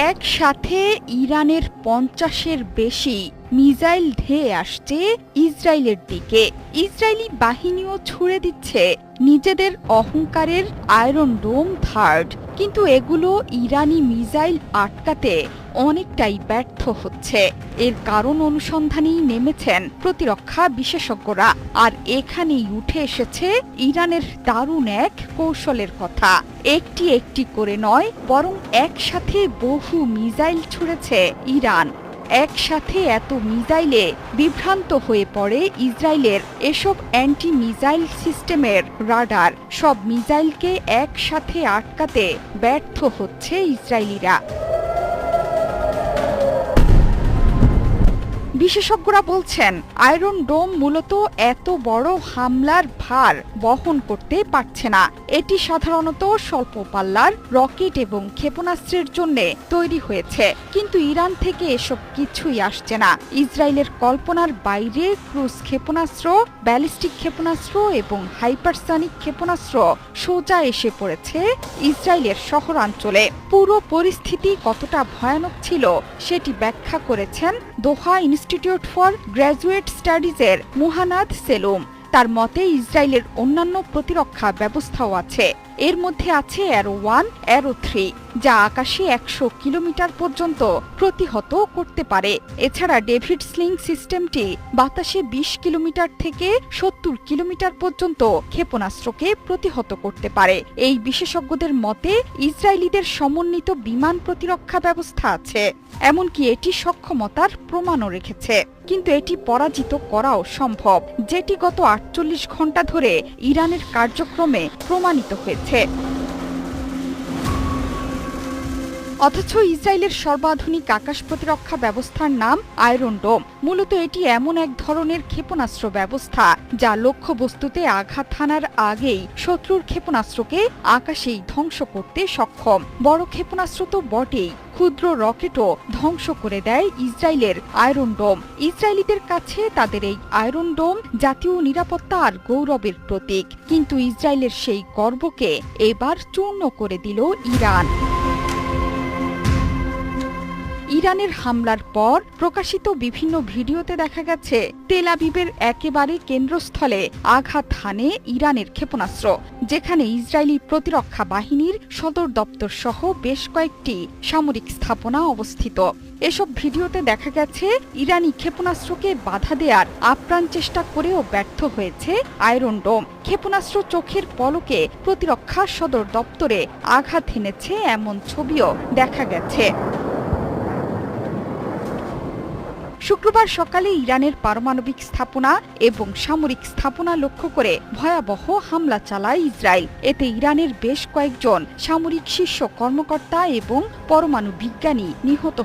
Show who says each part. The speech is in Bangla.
Speaker 1: একসাথে ইরানের ৫০-এর বেশি মিসাইল ধেয়ে আসছে ইসরায়েলের দিকে। ইসরায়েলি বাহিনীও ছুড়ে দিচ্ছে নিজেদের অহংকারের আয়রন ডোম থার্ড, কিন্তু এগুলো ইরানি মিসাইল আটকাতে অনেকটাই ব্যর্থ হচ্ছে। এর কারণ অনুসন্ধানেই নেমেছেন প্রতিরক্ষা বিশেষজ্ঞরা, আর এখানেই উঠে এসেছে ইরানের দারুণ এক কৌশলের কথা। একটি একটি করে নয়, বরং একসাথে বহু মিসাইল ছুড়েছে ইরান। একসাথে এত মিসাইলে বিভ্রান্ত হয়ে পড়ে ইসরায়েলের এসব অ্যান্টি মিসাইল সিস্টেমের রাডার। সব মিসাইলকে একসাথে আটকাতে ব্যর্থ হচ্ছে ইসরায়েলিরা। বিশেষজ্ঞরা বলছেন, আয়রন ডোম মূলত এত বড় হামলার ভার বহন করতে পারছে না। এটি সাধারণত স্বল্প পাল্লার রকেট এবং ক্ষেপণাস্ত্রের জন্য তৈরি হয়েছে, কিন্তু ইরান থেকে এসব কিছুই আসছে না। ইসরায়েলের কল্পনার বাইরে ক্রুজ ক্ষেপণাস্ত্র, ব্যালিস্টিক ক্ষেপণাস্ত্র এবং হাইপারসনিক ক্ষেপণাস্ত্র সোজা এসে পড়েছে ইসরায়েলের শহরাঞ্চলে। পুরো পরিস্থিতি কতটা ভয়ানক ছিল সেটি ব্যাখ্যা করেছেন দোহা ইনস্টিটিউট ফর গ্র্যাজুয়েট স্টাডিজের মুহানাদ সেলুম। তার মতে, ইসরায়েলের অন্যান্য প্রতিরক্ষা ব্যবস্থাও আছে। এর মধ্যে আছে অ্যারো 1, অ্যারো 3, যা আকাশে ১০০ কিলোমিটার পর্যন্ত প্রতিহত করতে পারে। এছাড়া ডেভিড স্লিং সিস্টেমটি বাতাসে ২০ কিলোমিটার থেকে ৭০ কিলোমিটার পর্যন্ত ক্ষেপণাস্ত্রকে প্রতিহত করতে পারে। এই বিশেষজ্ঞদের মতে, ইসরায়েলিদের সমন্বিত বিমান প্রতিরক্ষা ব্যবস্থা আছে, এমনকি এটি সক্ষমতার প্রমাণও রেখেছে। কিন্তু এটি পরাজিত করাও সম্ভব, যেটি গত ৪৮ ঘণ্টা ধরে ইরানের কার্যক্রমে প্রমাণিত হয়েছে। অথচ ইসরায়েলের সর্বাধুনিক আকাশ প্রতিরক্ষা ব্যবস্থার নাম আয়রন ডোম। মূলত এটি এমন এক ধরনের ক্ষেপণাস্ত্র ব্যবস্থা যা লক্ষ্যবস্তুতে আঘাত হানার আগেই শত্রুর ক্ষেপণাস্ত্রকে আকাশেই ধ্বংস করতে সক্ষম। বড় ক্ষেপণাস্ত্র তো বটেই, ক্ষুদ্র রকেটও ধ্বংস করে দেয় ইসরায়েলের আয়রন ডোম। ইসরায়েলিদের কাছে তাদের এই আয়রন ডোম জাতীয় নিরাপত্তা আর গৌরবের প্রতীক, কিন্তু ইসরায়েলের সেই গর্বকে এবার চূর্ণ করে দিল ইরান। ইরানের হামলার পর প্রকাশিত বিভিন্ন ভিডিওতে দেখা গেছে তেল আবিবের একেবারে কেন্দ্রস্থলে আঘাত হানে ইরানের ক্ষেপণাস্ত্র, যেখানে ইসরায়েলি প্রতিরক্ষা বাহিনীর সদর দপ্তর সহ বেশ কয়েকটি সামরিক স্থাপনা অবস্থিত। এসব ভিডিওতে দেখা গেছে ইরানি ক্ষেপণাস্ত্রকে বাধা দেওয়ার আপ্রাণ চেষ্টা করেও ব্যর্থ হয়েছে আয়রন ডোম। ক্ষেপণাস্ত্র চোখের পলকে প্রতিরক্ষা সদর দপ্তরে আঘাত হেনেছে, এমন ছবিও দেখা গেছে। শুক্রবার সকালে ইরানের পারমাণবিক স্থাপনা এবং সামরিক স্থাপনা লক্ষ্য করে ভয়াবহ হামলা চালায় ইসরায়েল। এতে ইরানের বেশ কয়েকজন সামরিক শীর্ষ কর্মকর্তা এবং পরমাণু বিজ্ঞানী নিহত